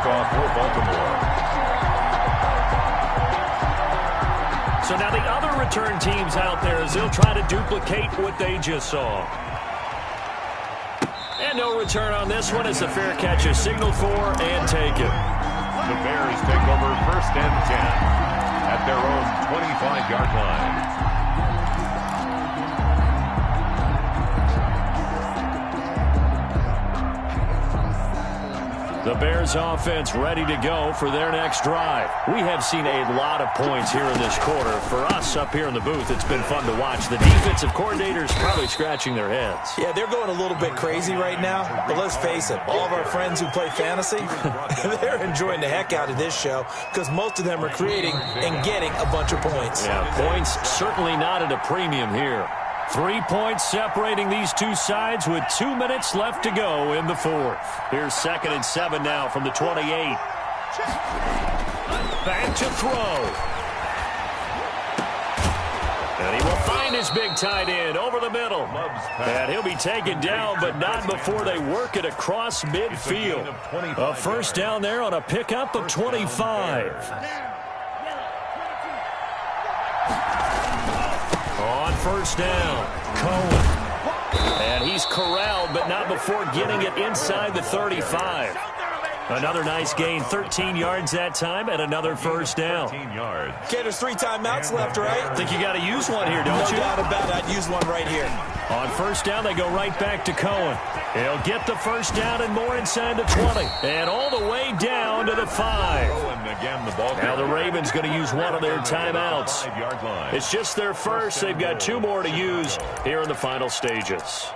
kickoff for Baltimore. So now the other return teams out there as they'll try to duplicate what they just saw. And no return on this one as the fair catch is signaled for and taken. The Bears take over 1st and 10 at their own 25-yard line. The Bears offense ready to go for their next drive. We have seen a lot of points here in this quarter. For us up here in the booth, it's been fun to watch. The defensive coordinators probably scratching their heads. Yeah, they're going a little bit crazy right now. But let's face it, all of our friends who play fantasy, they're enjoying the heck out of this show because most of them are creating and getting a bunch of points. Yeah, points certainly not at a premium here. 3 points separating these two sides with 2 minutes left to go in the fourth. Here's 2nd and 7 now from the 28. Back to throw. And he will find his big tight end over the middle. And he'll be taken down, but not before they work it across midfield. A first down there on a pickup of 25. On first down, Cohen. And he's corralled, but not before getting it inside the 35. Another nice gain, 13 yards that time, and another first down. Okay, there's 3 timeouts left, right? I think you got to use one here, don't you? No doubt about it. I'd use one right here. On first down, they go right back to Cohen. He'll get the first down and more inside the 20. And all the way down to the 5. Now the Ravens going to use one of their timeouts. It's just their first. They've got 2 more to use here in the final stages.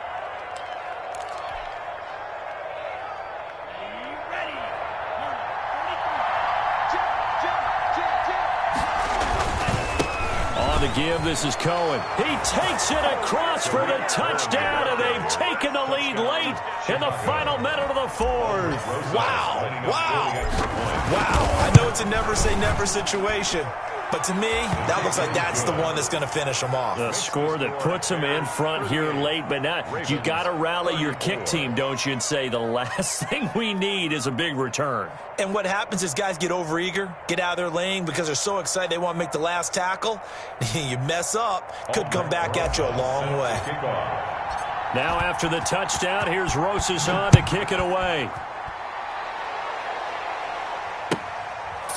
The give, this is Cohen. He takes it across for the touchdown, and they've taken the lead late in the final minute of the fourth. Wow. I know it's a never-say-never situation, but to me, that looks like that's the one that's going to finish them off. The score that puts them in front here late, but not. You got to rally your kick team, don't you, and say the last thing we need is a big return. And what happens is guys get overeager, get out of their lane because they're so excited they want to make the last tackle. You mess up, could come back at you a long way. Now after the touchdown, here's Rosas on to kick it away.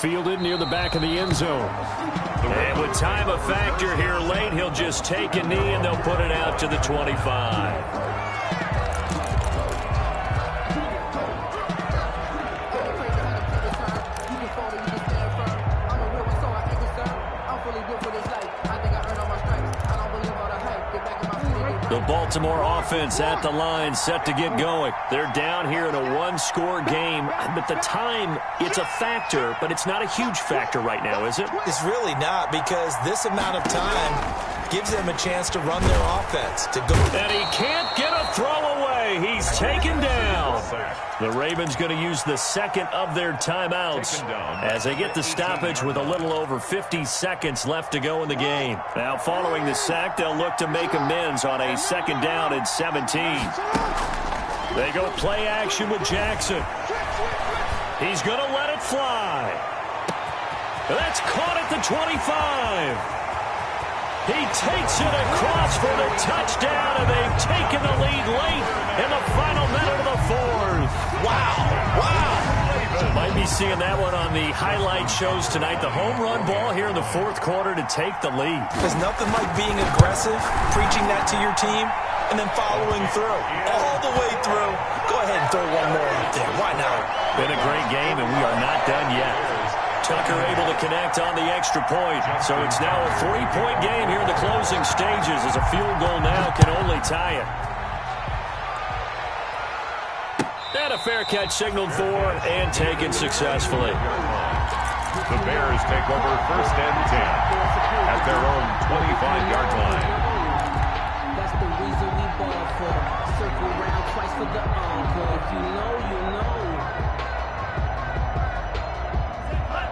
Fielded near the back of the end zone. And with time a factor here late, he'll just take a knee and they'll put it out to the 25. The Baltimore offense at the line, set to get going. They're down here in a one-score game, but the time, it's a factor, but it's not a huge factor right now, is it? It's really not, because this amount of time gives them a chance to run their offense. And he can't get a throw away. He's taken down. The Ravens going to use the second of their timeouts as they get the stoppage with a little over 50 seconds left to go in the game. Now, following the sack, they'll look to make amends on a second down and 17. They go play action with Jackson. He's going to let it fly. That's caught at the 25. He takes it across for the touchdown, and they've taken the lead late in the final minute of the fourth. Wow. Might be seeing that one on the highlight shows tonight. The home run ball here in the fourth quarter to take the lead. There's nothing like being aggressive, preaching that to your team, and then following through. All the way through. Go ahead and throw one more out there. Why not? Been a great game, and we are not done yet. Tucker able to connect on the extra point. So it's now a 3-point game here in the closing stages as a field goal now can only tie it. And a fair catch signaled for and taken successfully. The Bears take over 1st and 10 at their own 25-yard line. That's the reason we ball for. Circle round twice for the encore. If you know, you know.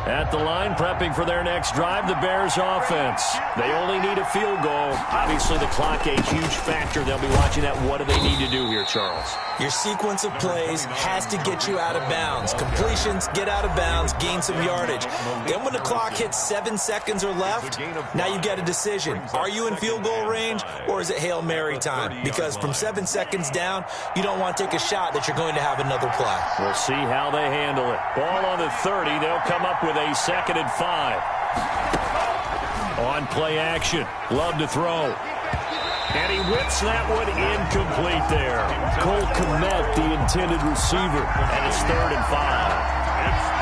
At the line, prepping for their next drive, the Bears offense. They only need a field goal. Obviously, the clock a huge factor. They'll be watching that. What do they need to do here, Charles? Your sequence of plays has to get you out of bounds. Completions, get out of bounds, gain some yardage. Then when the clock hits 7 seconds or left, now you get a decision. Are you in field goal range, or is it Hail Mary time? Because from 7 seconds down, you don't want to take a shot that you're going to have another play. We'll see how they handle it. Ball on the 30. They'll come up with a 2nd and 5. On play action. Love to throw. And he whips that one incomplete there. Cole Kmet, the intended receiver. And it's 3rd and 5.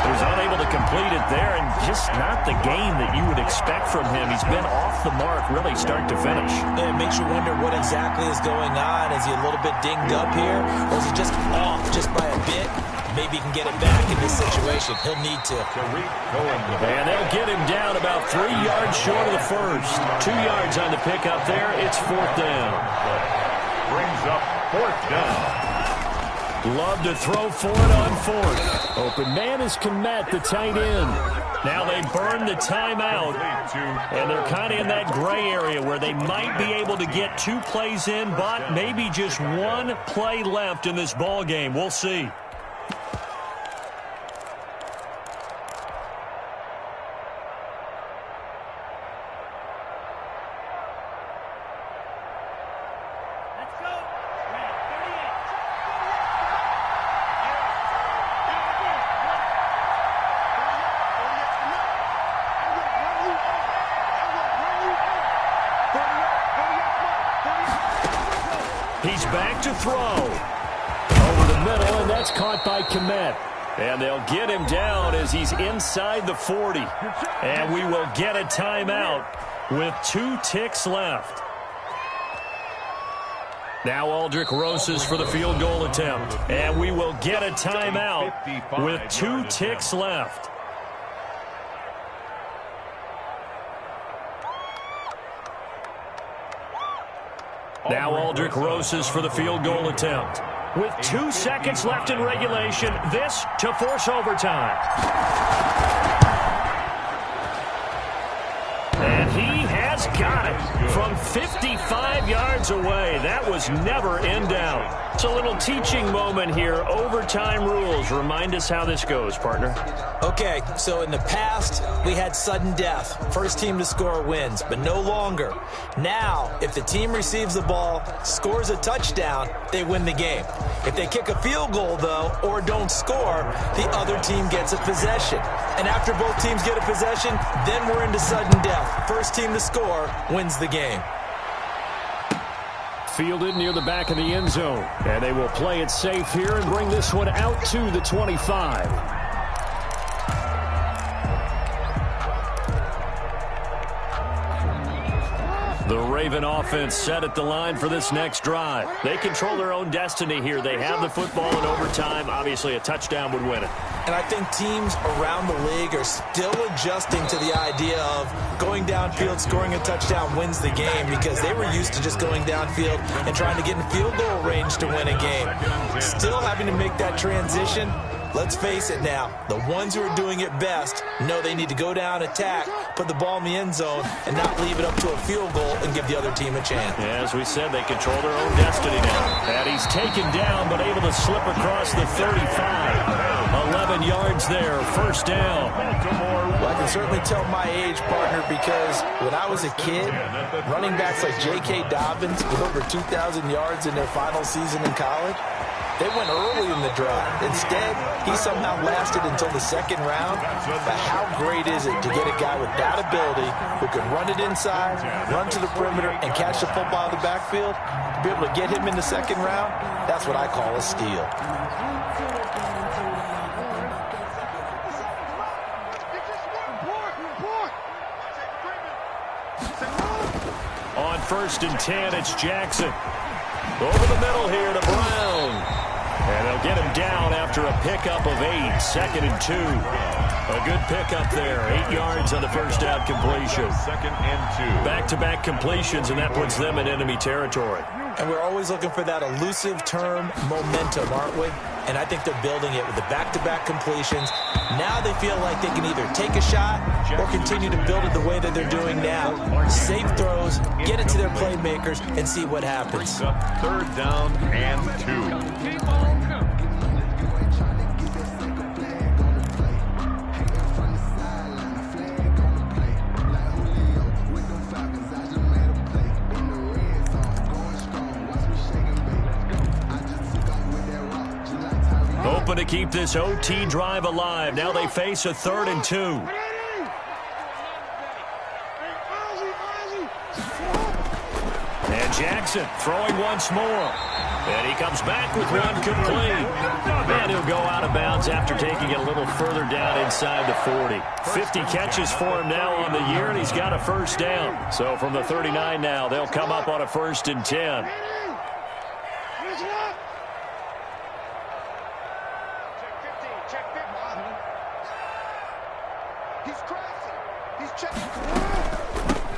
He was unable to complete it there, and just not the game that you would expect from him. He's been off the mark really start to finish. It makes you wonder what exactly is going on. Is he a little bit dinged up here, or is he just off just by a bit? Maybe he can get it back in this situation. He'll need to. And they'll get him down about 3 yards short of the first. 2 yards on the pickup there. It's 4th down. Brings up 4th down. Love to throw for it on 4th. Open man is Kmet, the tight end. Now they burn the timeout, and they're kind of in that gray area where they might be able to get 2 plays in, but maybe just 1 play left in this ball game. We'll see. He's back to throw. Over the middle, and that's caught by Kmet. And they'll get him down as he's inside the 40. And we will get a timeout with 2 ticks left. Now Aldrick Rosas for the field goal attempt. And we will get a timeout with 2 ticks left. Now Aldrick Rosas for the field goal attempt. With 2 seconds left in regulation, this to force overtime. And he has got it from 55 yards away. That was never in doubt. It's a little teaching moment here. Overtime rules. Remind us how this goes, partner. Okay, so in the past, we had sudden death. First team to score wins, but no longer. Now, if the team receives the ball, scores a touchdown, they win the game. If they kick a field goal, though, or don't score, the other team gets a possession. And after both teams get a possession, then we're into sudden death. First team to score wins the game. Fielded near the back of the end zone. And they will play it safe here and bring this one out to the 25. The Raven offense set at the line for this next drive. They control their own destiny here. They have the football in overtime. Obviously, a touchdown would win it. And I think teams around the league are still adjusting to the idea of going downfield, scoring a touchdown wins the game, because they were used to just going downfield and trying to get in field goal range to win a game. Still having to make that transition. Let's face it now, the ones who are doing it best know they need to go down, attack, put the ball in the end zone, and not leave it up to a field goal and give the other team a chance. Yeah, as we said, they control their own destiny now. And he's taken down, but able to slip across the 35. 11 yards there, first down. Well, I can certainly tell my age, partner, because when I was a kid, running backs like J.K. Dobbins with over 2,000 yards in their final season in college, they went early in the draft. Instead, he somehow lasted until the 2nd round. But how great is it to get a guy with that ability who can run it inside, run to the perimeter, and catch the football in the backfield? To be able to get him in the 2nd round, that's what I call a steal. On 1st and 10, it's Jackson. Over the middle here to Brown. And they'll get him down after a pickup of 8, 2nd and 2. A good pickup there. 8 yards on the first down completion. 2nd and 2. Back-to-back completions, and that puts them in enemy territory. And we're always looking for that elusive term, momentum, aren't we? And I think they're building it with the back-to-back completions. Now they feel like they can either take a shot or continue to build it the way that they're doing now. Safe throws, get it to their playmakers, and see what happens. 3rd down and 2. Hoping to keep this OT drive alive. Now they face a 3rd and 2. And Jackson throwing once more. And he comes back with one complete. And he'll go out of bounds after taking it a little further down inside the 40. 50 catches for him now on the year, and he's got a first down. So from the 39 now, they'll come up on a 1st and 10.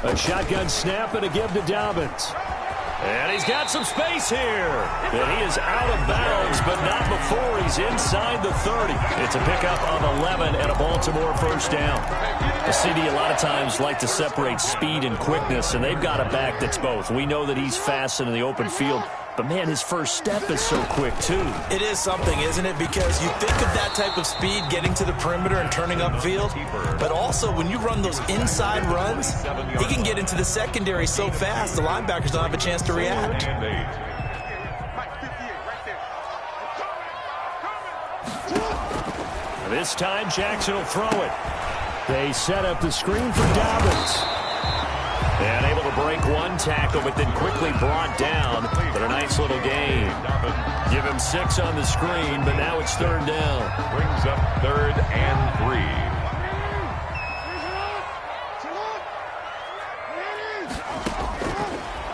A shotgun snap and a give to Dobbins. And he's got some space here. And he is out of bounds, but not before he's inside the 30. It's a pickup of 11 and a Baltimore first down. The CD a lot of times like to separate speed and quickness, and they've got a back that's both. We know that he's fast in the open field, but, man, his first step is so quick, too. It is something, isn't it? Because you think of that type of speed getting to the perimeter and turning upfield, but also when you run those inside runs, he can get into the secondary so fast the linebackers don't have a chance to react. This time, Jackson will throw it. They set up the screen for Dobbins. And able to break one tackle, but then quickly brought down. But a nice little gain. Give him 6 on the screen, but now it's 3rd down. Brings up 3rd and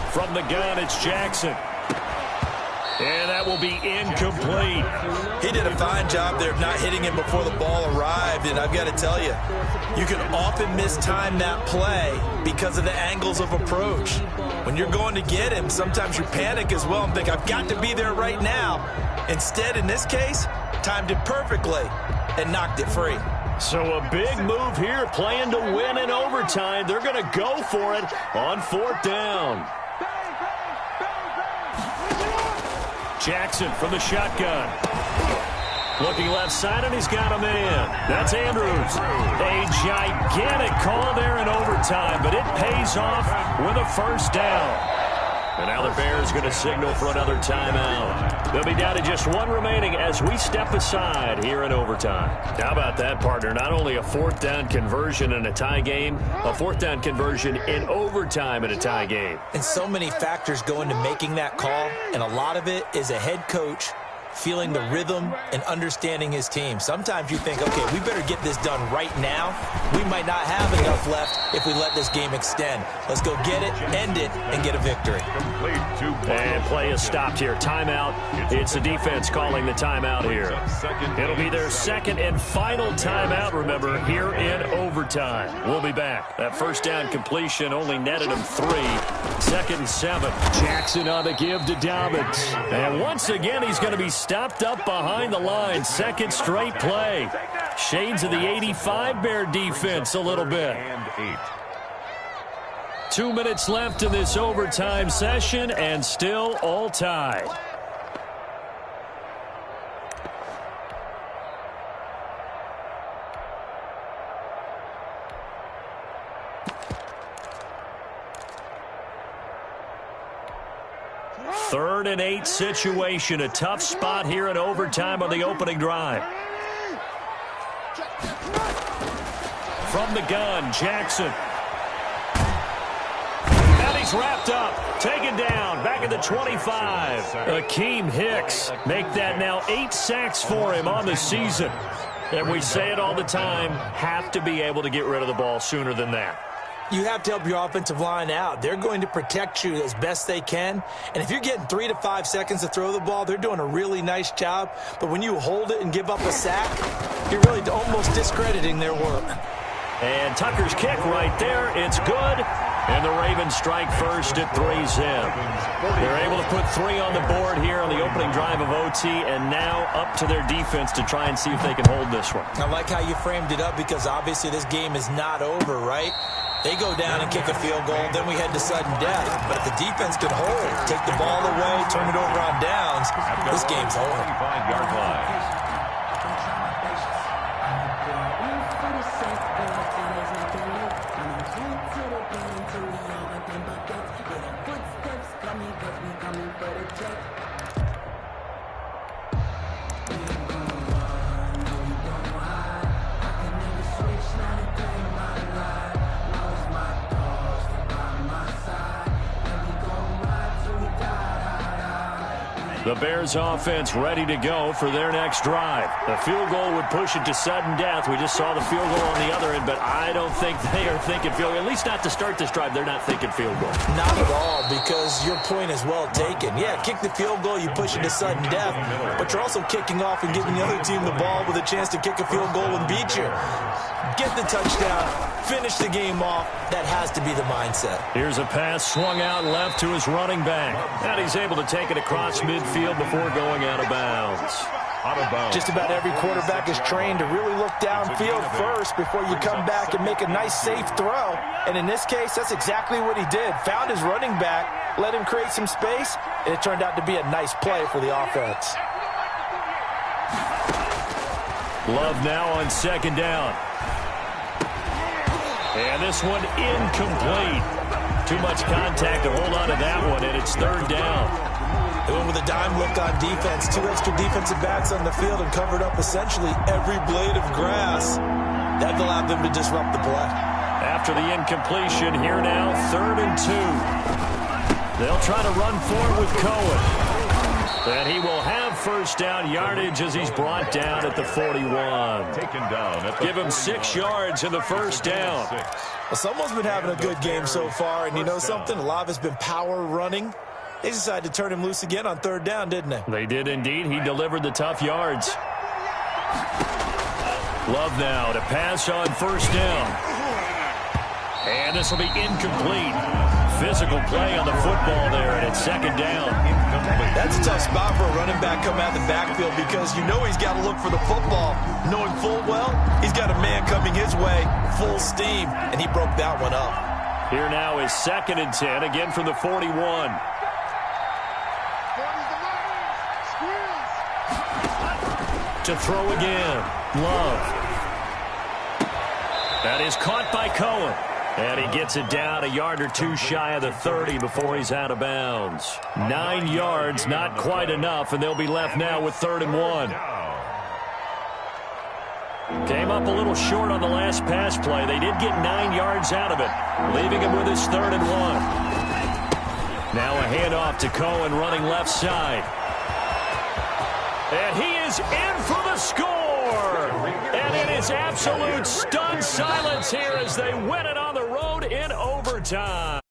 3. From the gun, it's Jackson. And that will be incomplete. He did a fine job there of not hitting him before the ball arrived, and I've got to tell you, you can often mistime that play because of the angles of approach. When you're going to get him, sometimes you panic as well and think, I've got to be there right now. Instead, in this case, timed it perfectly and knocked it free. So a big move here, playing to win in overtime. They're going to go for it on 4th down. Jackson from the shotgun. Looking left side, and he's got a man. That's Andrews. A gigantic call there in overtime, but it pays off with a first down. And now the Bears going to signal for another timeout. They'll be down to just 1 remaining as we step aside here in overtime. How about that, partner? Not only a 4th down conversion in a tie game, a 4th down conversion in overtime in a tie game. And so many factors go into making that call, and a lot of it is a head coach feeling the rhythm and understanding his team. Sometimes you think, okay, we better get this done right now. We might not have enough left if we let this game extend. Let's go get it, end it, and get a victory. And play is stopped here. Timeout. It's the defense calling the timeout here. It'll be their 2nd and final timeout, remember, here in overtime. We'll be back. That first down completion only netted him 3. 2nd and 7. Jackson on the give to Dobbins. And once again, he's going to be stopped up behind the line. 2nd straight play. Shades of the 85 Bear defense a little bit. 2 minutes left in this overtime session, and still all tied. Third and 8 situation. A tough spot here in overtime on the opening drive. From the gun, Jackson. And he's wrapped up. Taken down. Back at the 25. Akeem Hicks. Make that now 8 sacks for him on the season. And we say it all the time, have to be able to get rid of the ball sooner than that. You have to help your offensive line out. They're going to protect you as best they can. And if you're getting 3 to 5 seconds to throw the ball, they're doing a really nice job. But when you hold it and give up a sack, you're really almost discrediting their work. And Tucker's kick right there. It's good. And the Ravens strike first at 3-zip. They're able to put 3 on the board here on the opening drive of OT, and now up to their defense to try and see if they can hold this one. I like how you framed it up because obviously this game is not over, right? They go down and kick a field goal, then we head to sudden death. But if the defense can hold, take the ball away, turn it over on downs, this game's over. 25-yard line. The Bears offense ready to go for their next drive. The field goal would push it to sudden death. We just saw the field goal on the other end, but I don't think they are thinking field goal. At least not to start this drive. They're not thinking field goal. Not at all, because your point is well taken. Yeah, kick the field goal, you push it to sudden death, but you're also kicking off and giving the other team the ball with a chance to kick a field goal and beat you. Get the touchdown, finish the game off. That has to be the mindset. Here's a pass swung out left to his running back. And he's able to take it across midfield before going out of bounds. Just about every quarterback is trained to really look downfield first before you come back and make a nice, safe throw. And in this case, that's exactly what he did. Found his running back, let him create some space, and it turned out to be a nice play for the offense. Love now on second down. And this one incomplete. Too much contact to hold on to that one, and it's third down. They went with a dime look on defense. 2 extra defensive backs on the field and covered up essentially every blade of grass. That allowed them to disrupt the play. After the incompletion, here now, 3rd and 2. They'll try to run forward with Cohen. And he will have first down yardage as he's brought down at the 41. Taken down at the Give him 6 yards in the first down. Well, someone's been having a good game so far, and you know something? A lot of it's been power running. They decided to turn him loose again on 3rd down, didn't they? They did indeed. He delivered the tough yards. Love now to pass on first down. And this will be incomplete. Physical play on the football there, and it's 2nd down. That's a tough spot for a running back coming out of the backfield because you know he's got to look for the football, knowing full well he's got a man coming his way, full steam, and he broke that one up. Here now is 2nd and 10, again from the 41. To throw again, Love. That is caught by Cohen. And he gets it down a yard or 2 shy of the 30 before he's out of bounds. 9 yards, not quite enough, and they'll be left now with 3rd and 1. Came up a little short on the last pass play. They did get 9 yards out of it, leaving him with his 3rd and 1. Now a handoff to Cohen running left side. And he is in for the score. And it is absolute stunned silence here as they win it on the road in overtime.